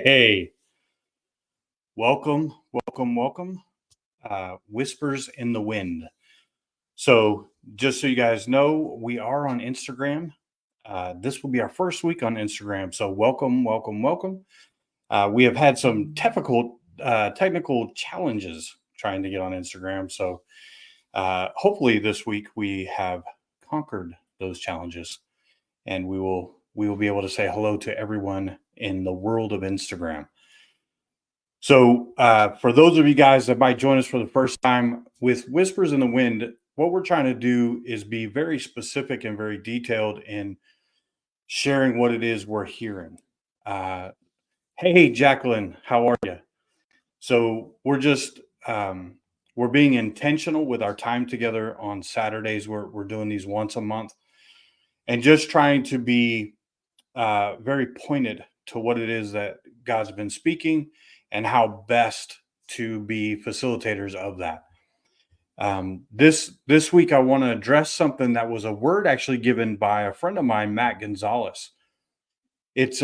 Hey, welcome, welcome, welcome. Whispers in the Wind. So, just so you guys know, we are on Instagram. This will be our first week on Instagram. So, welcome, welcome, welcome. We have had some technical challenges trying to get on Instagram. So, hopefully, this week we have conquered those challenges, and we will be able to say hello to everyone in the world of Instagram. So, for those of you guys that might join us for the first time with Whispers in the Wind, what we're trying to do is be very specific and very detailed in sharing what it is we're hearing. Uh, hey, Jacqueline, how are you? So, we're being intentional with our time together on Saturdays. We're doing these once a month and just trying to be very pointed to what it is that God's been speaking and how best to be facilitators of that. This week, I want to address something that was a word actually given by a friend of mine, Matt Gonzalez. It's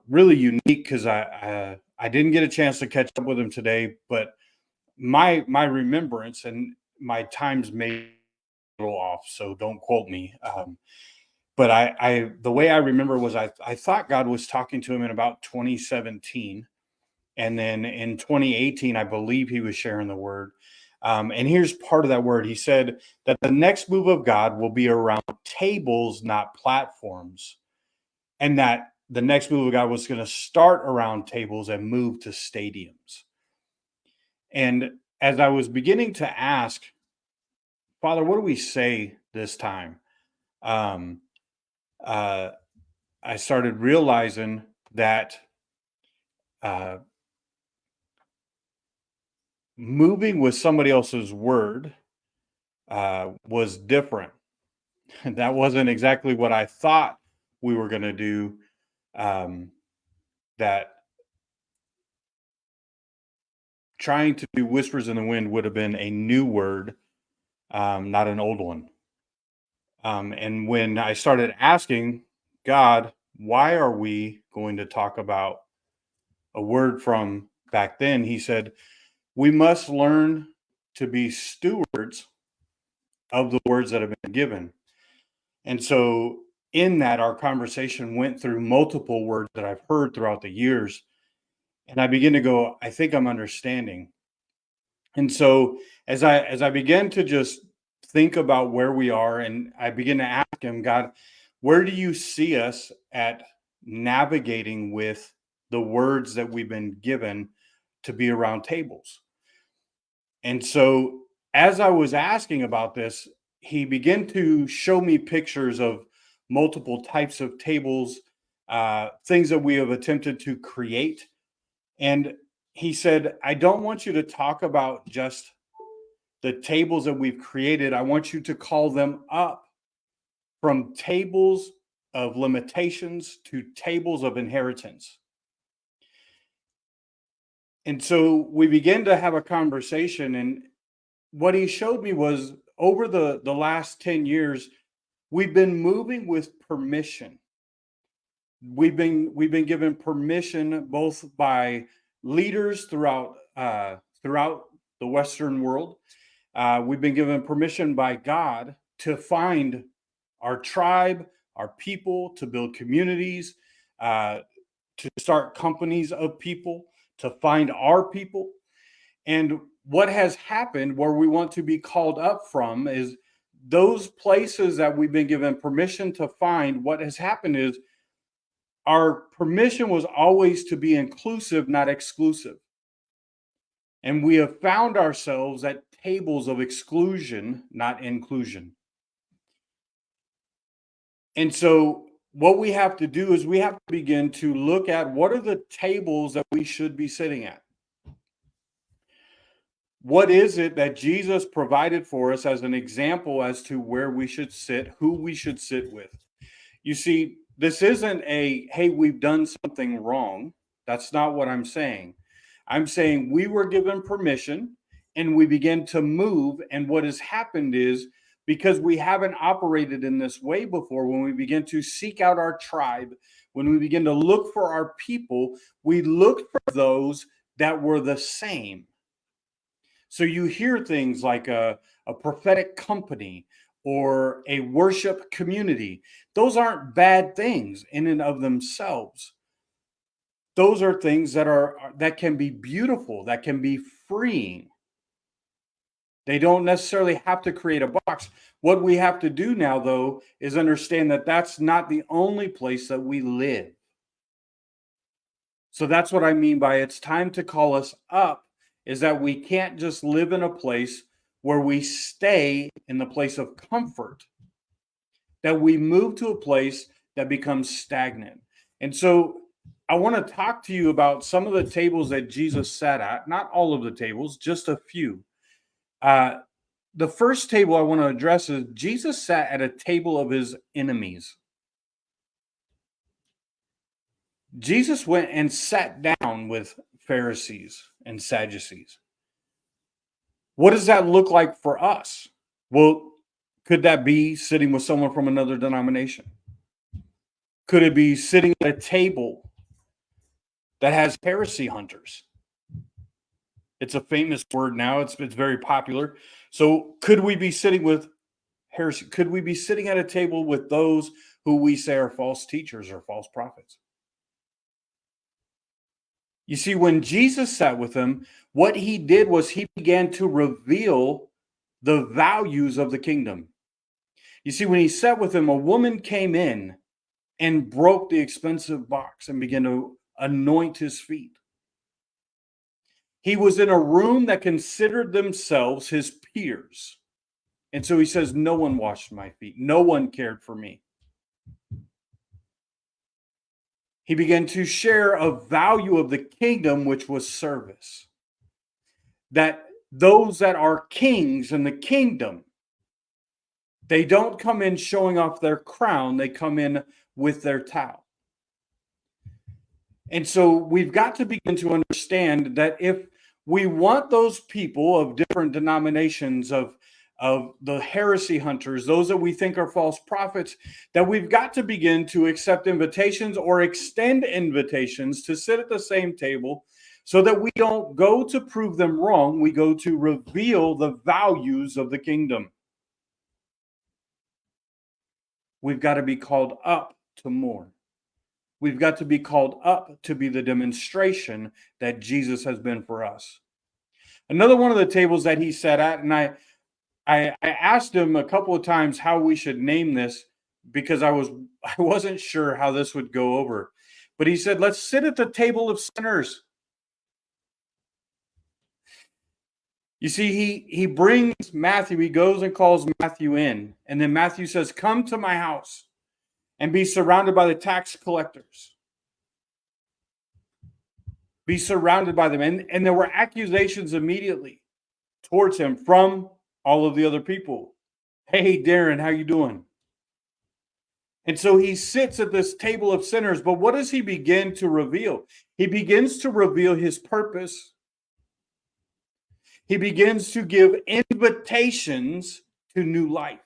really unique because I didn't get a chance to catch up with him today, but my remembrance and my times may be a little off, so don't quote me. But I the way I remember was I thought God was talking to him in about 2017, and then in 2018 I believe he was sharing the word. And here's part of that word. He said that the next move of God will be around tables, not platforms, and that the next move of God was going to start around tables and move to stadiums. And as I was beginning to ask, Father, what do we say this time? Um, uh, I started realizing that uh, moving with somebody else's word was different. That wasn't exactly what I thought we were going to do. That trying to do Whispers in the Wind would have been a new word, not an old one. And when I started asking God, why are we going to talk about a word from back then? He said, we must learn to be stewards of the words that have been given. And so, in that, our conversation went through multiple words that I've heard throughout the years. And I begin to go, I think I'm understanding. And so, as I began to just think about where we are, and I begin to ask him, God, where do you see us at navigating with the words that we've been given to be around tables? And so, as I was asking about this, he began to show me pictures of multiple types of tables, things that we have attempted to create. And he said, I don't want you to talk about just the tables that we've created. I want you to call them up from tables of limitations to tables of inheritance. And so we began to have a conversation, and what he showed me was over the last 10 years, we've been moving with permission. We've been given permission both by leaders throughout the Western world. We've been given permission by God to find our tribe, our people, to build communities, uh, to start companies of people, to find our people. And what has happened where we want to be called up from is those places that we've been given permission to find. What has happened is our permission was always to be inclusive, not exclusive. And we have found ourselves at tables of exclusion, not inclusion. And so, what we have to do is we have to begin to look at what are the tables that we should be sitting at. What is it that Jesus provided for us as an example as to where we should sit, who we should sit with? You see, this isn't a, hey, we've done something wrong. That's not what I'm saying. I'm saying we were given permission and we began to move. And what has happened is because we haven't operated in this way before. When we begin to seek out our tribe, when we begin to look for our people, we look for those that were the same. So you hear things like a prophetic company or a worship community. Those aren't bad things in and of themselves. Those are things that can be beautiful, that can be freeing. They don't necessarily have to create a box. What we have to do now, though, is understand that that's not the only place that we live. So that's what I mean by it's time to call us up, is that we can't just live in a place where we stay in the place of comfort, that we move to a place that becomes stagnant. And so I want to talk to you about some of the tables that Jesus sat at, not all of the tables, just a few. The first table I want to address is Jesus sat at a table of his enemies. Jesus went and sat down with Pharisees and Sadducees. What does that look like for us? Well, could that be sitting with someone from another denomination? Could it be sitting at a table that has heresy hunters? It's a famous word now. It's very popular. So could we be sitting with heresy? Could we be sitting at a table with those who we say are false teachers or false prophets? You see, when Jesus sat with them, what he did was he began to reveal the values of the kingdom. You see, when he sat with them, a woman came in and broke the expensive box and began to anoint his feet. He was in a room that considered themselves his peers. And so he says, no one washed my feet. No one cared for me. He began to share a value of the kingdom, which was service. That those that are kings in the kingdom, they don't come in showing off their crown. They come in with their towel. And so we've got to begin to understand that if we want those people of different denominations, of the heresy hunters, those that we think are false prophets, that we've got to begin to accept invitations or extend invitations to sit at the same table, so that we don't go to prove them wrong. We go to reveal the values of the kingdom. We've got to be called up to more. We've got to be called up to be the demonstration that Jesus has been for us. Another one of the tables that he sat at, and I asked him a couple of times how we should name this, because I wasn't sure how this would go over. But he said, let's sit at the table of sinners. You see, he brings Matthew, he goes and calls Matthew in. And then Matthew says, come to my house and be surrounded by the tax collectors. Be surrounded by them. And there were accusations immediately towards him from all of the other people. Hey, Darren, how you doing? And so he sits at this table of sinners. But what does he begin to reveal? He begins to reveal his purpose. He begins to give invitations to new life.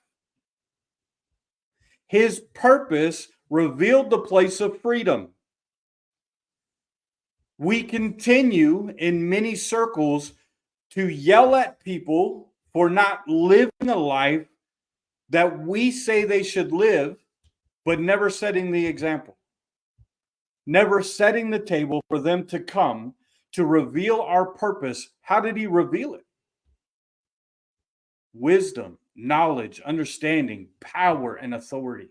His purpose revealed the place of freedom. We continue in many circles to yell at people for not living a life that we say they should live, but never setting the example, never setting the table for them to come to reveal our purpose. How did he reveal it? Wisdom, knowledge, understanding, power, and authority.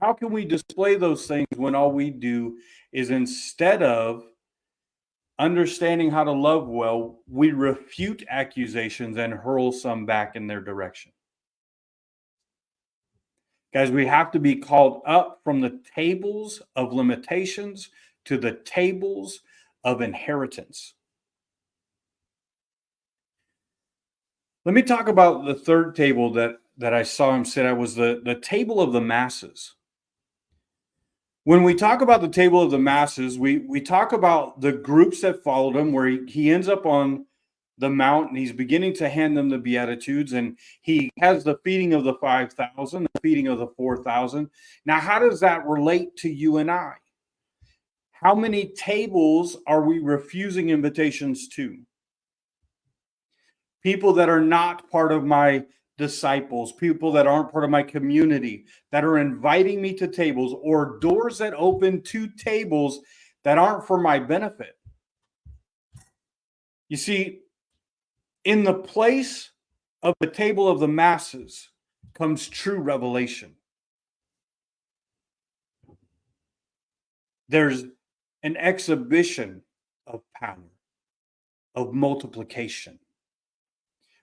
How can we display those things when all we do is, instead of understanding how to love well, we refute accusations and hurl some back in their direction? Guys, we have to be called up from the tables of limitations to the tables of inheritance. Let me talk about the third table that I saw him sit at, was the table of the masses. When we talk about the table of the masses, we talk about the groups that followed him, where he ends up on the mount, and he's beginning to hand them the Beatitudes, and he has the feeding of the 5,000, the feeding of the 4,000. Now, how does that relate to you and I? How many tables are we refusing invitations to? People that are not part of my disciples, people that aren't part of my community, that are inviting me to tables, or doors that open to tables that aren't for my benefit. You see, in the place of the table of the masses comes true revelation. There's an exhibition of power, of multiplication,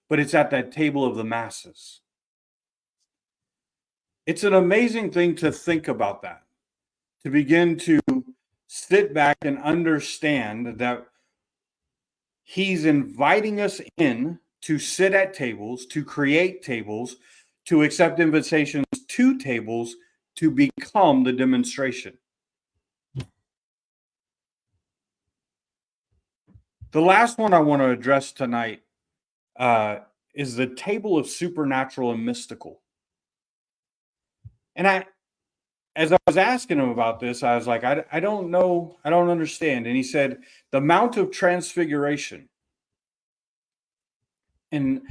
but it's at that table of the masses. It's an amazing thing to think about that, to begin to sit back and understand that he's inviting us in to sit at tables, to create tables, to accept invitations to tables, to become the demonstration. The last one I want to address tonight is the table of supernatural and mystical. And as I was asking him about this, I was like, I don't know, I don't understand. And he said, the Mount of Transfiguration. And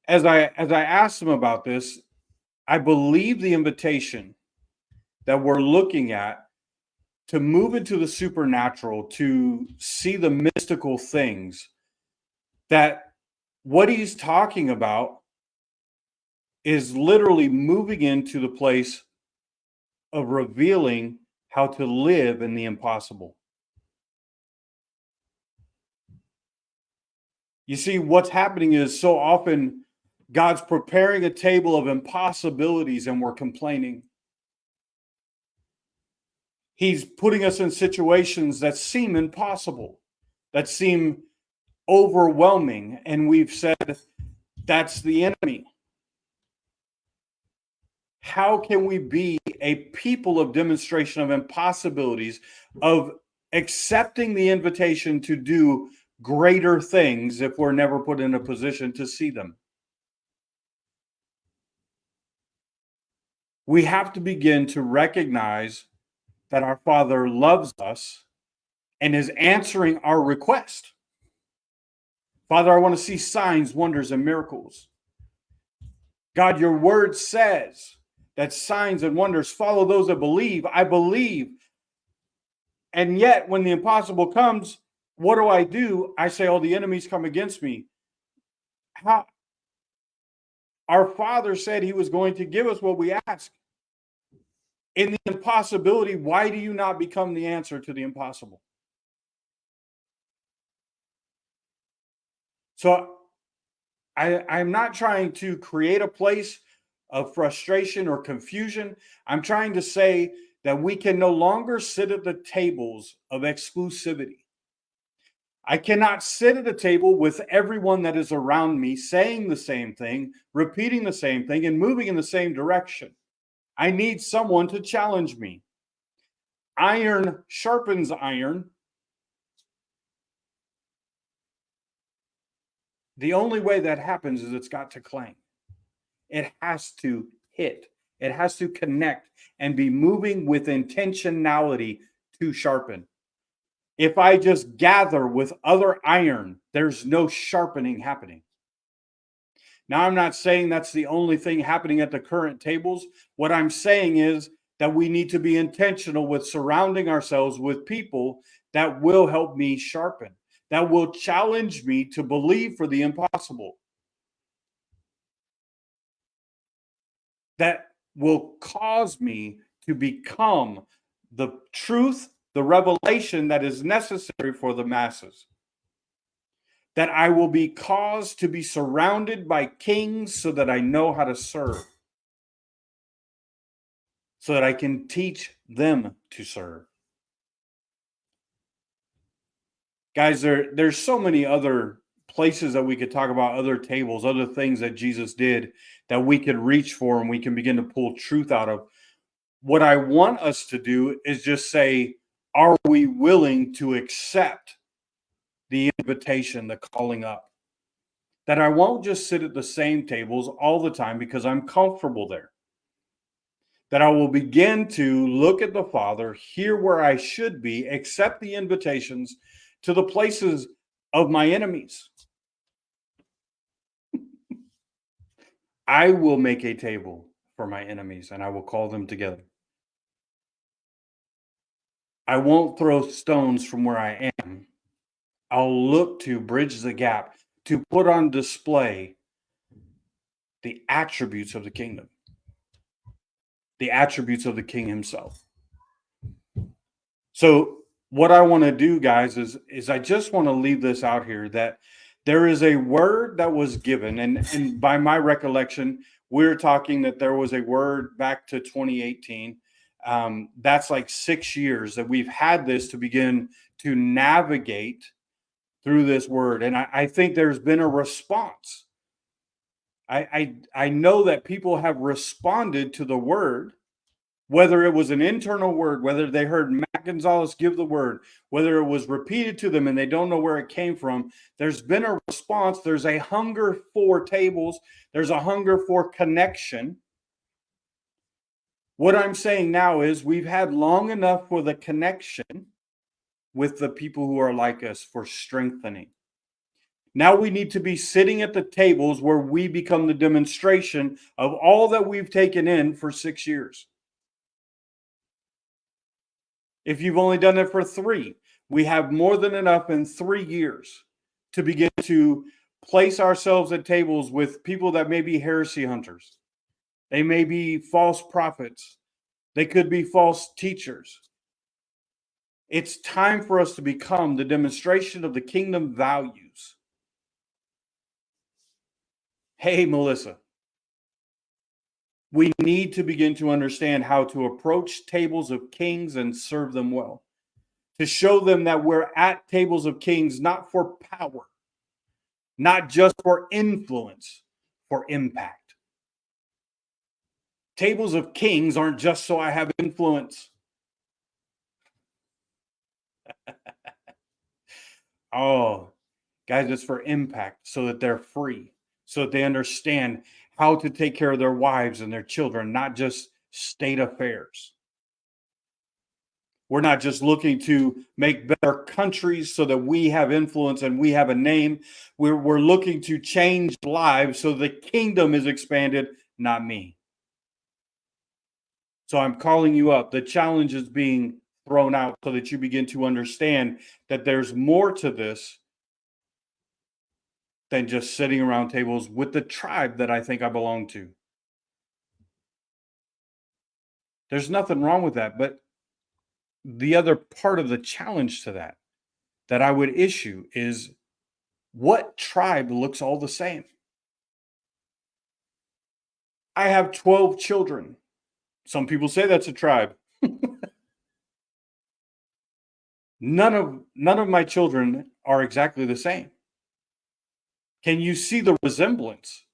as I asked him about this, I believe the invitation that we're looking at to move into the supernatural, to see the mystical things, that what he's talking about is literally moving into the place of revealing how to live in the impossible. You see, what's happening is so often God's preparing a table of impossibilities and we're complaining. He's putting us in situations that seem impossible, that seem overwhelming, and we've said that's the enemy. How can we be a people of demonstration of impossibilities, of accepting the invitation to do greater things if we're never put in a position to see them? We have to begin to recognize that our Father loves us and is answering our request. Father, I want to see signs, wonders, and miracles. God, your word says that signs and wonders follow those that believe. I believe. And yet, when the impossible comes, what do? I say, oh, the enemies come against me. How? Our Father said he was going to give us what we ask. In the impossibility, why do you not become the answer to the impossible? So I'm not trying to create a place of frustration or confusion. I'm trying to say that we can no longer sit at the tables of exclusivity. I cannot sit at a table with everyone that is around me saying the same thing, repeating the same thing, and moving in the same direction. I need someone to challenge me. Iron sharpens iron. The only way that happens is it's got to clang. It has to hit. It has to connect and be moving with intentionality to sharpen. If I just gather with other iron, there's no sharpening happening. Now, I'm not saying that's the only thing happening at the current tables. What I'm saying is that we need to be intentional with surrounding ourselves with people that will help me sharpen, that will challenge me to believe for the impossible, that will cause me to become the truth, the revelation that is necessary for the masses. That I will be caused to be surrounded by kings so that I know how to serve, so that I can teach them to serve. Guys, there's so many other places that we could talk about, other tables, other things that Jesus did that we could reach for and we can begin to pull truth out of. What I want us to do is just say, are we willing to accept the invitation, the calling up. That I won't just sit at the same tables all the time because I'm comfortable there. That I will begin to look at the Father, hear where I should be, accept the invitations to the places of my enemies. I will make a table for my enemies and I will call them together. I won't throw stones from where I am. I'll look to bridge the gap, to put on display the attributes of the kingdom, the attributes of the King himself. So what I want to do, guys, is I just want to leave this out here that there is a word that was given, and by my recollection, we're talking that there was a word back to 2018. That's like 6 years that we've had this to begin to navigate through this word, and I think there's been a response. I know that people have responded to the word, whether it was an internal word, whether they heard Matt Gonzalez give the word, whether it was repeated to them and they don't know where it came from. There's been a response. There's a hunger for tables. There's a hunger for connection. What I'm saying now is we've had long enough for the connection with the people who are like us for strengthening. Now we need to be sitting at the tables where we become the demonstration of all that we've taken in for 6 years. If you've only done it for 3, we have more than enough in 3 years to begin to place ourselves at tables with people that may be heresy hunters. They may be false prophets. They could be false teachers. It's time for us to become the demonstration of the kingdom values. Hey, Melissa, we need to begin to understand how to approach tables of kings and serve them well. To show them that we're at tables of kings, not for power, not just for influence, for impact. Tables of kings aren't just so I have influence. Oh, guys, it's for impact so that they're free, so that they understand how to take care of their wives and their children, not just state affairs. We're not just looking to make better countries so that we have influence and we have a name. We're looking to change lives so the kingdom is expanded, not me. So I'm calling you up. The challenge is being thrown out so that you begin to understand that there's more to this than just sitting around tables with the tribe that I think I belong to. There's nothing wrong with that, but the other part of the challenge to that I would issue is what tribe looks all the same? I have 12 children. Some people say that's a tribe. None of my children are exactly the same. Can you see the resemblance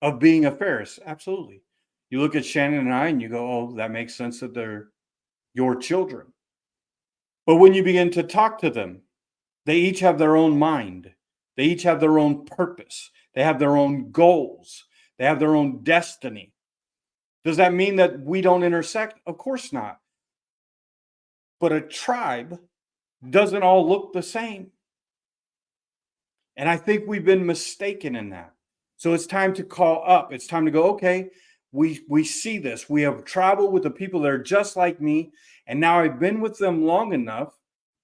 of being a Ferris? Absolutely. You look at Shannon and I and you go, oh, that makes sense that they're your children. But when you begin to talk to them, they each have their own mind. They each have their own purpose. They have their own goals. They have their own destiny. Does that mean that we don't intersect? Of course not. But a tribe doesn't all look the same. And I think we've been mistaken in that. So it's time to call up. It's time to go, okay, we see this. We have traveled with the people that are just like me. And now I've been with them long enough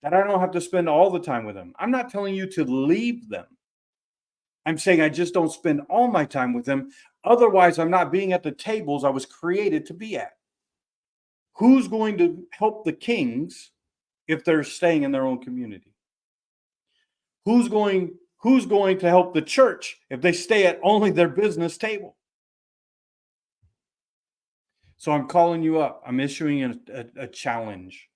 that I don't have to spend all the time with them. I'm not telling you to leave them. I'm saying I just don't spend all my time with them. Otherwise, I'm not being at the tables I was created to be at. Who's going to help the kings if they're staying in their own community? Who's going to help the church if they stay at only their business table? So I'm calling you up. I'm issuing a challenge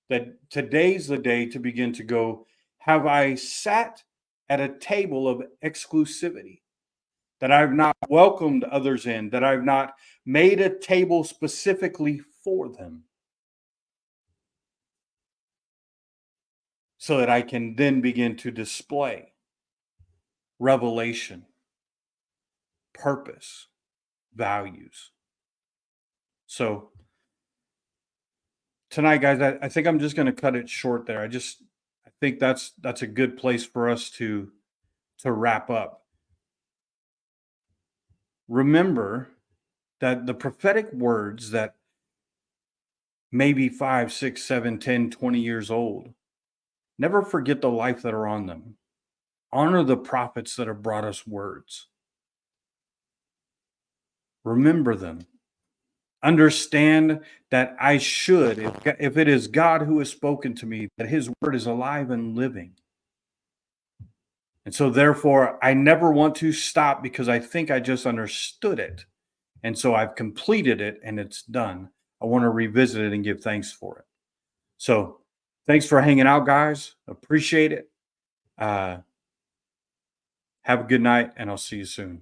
that today's the day to begin to go, have I sat at a table of exclusivity, that I've not welcomed others in, that I've not made a table specifically for them? so that I can then begin to display revelation, purpose, values. So tonight, guys, I think I'm just going to cut it short there. I think that's a good place for us to wrap up. Remember that the prophetic words that may be 5, 6, 7, 10, 20 years old, never forget the life that are on them. Honor the prophets that have brought us words. Remember them. Understand that I should, if it is God who has spoken to me, that his word is alive and living. And so therefore, I never want to stop because I think I just understood it. And so I've completed it and it's done. I want to revisit it and give thanks for it. So thanks for hanging out, guys. Appreciate it. Have a good night, and I'll see you soon.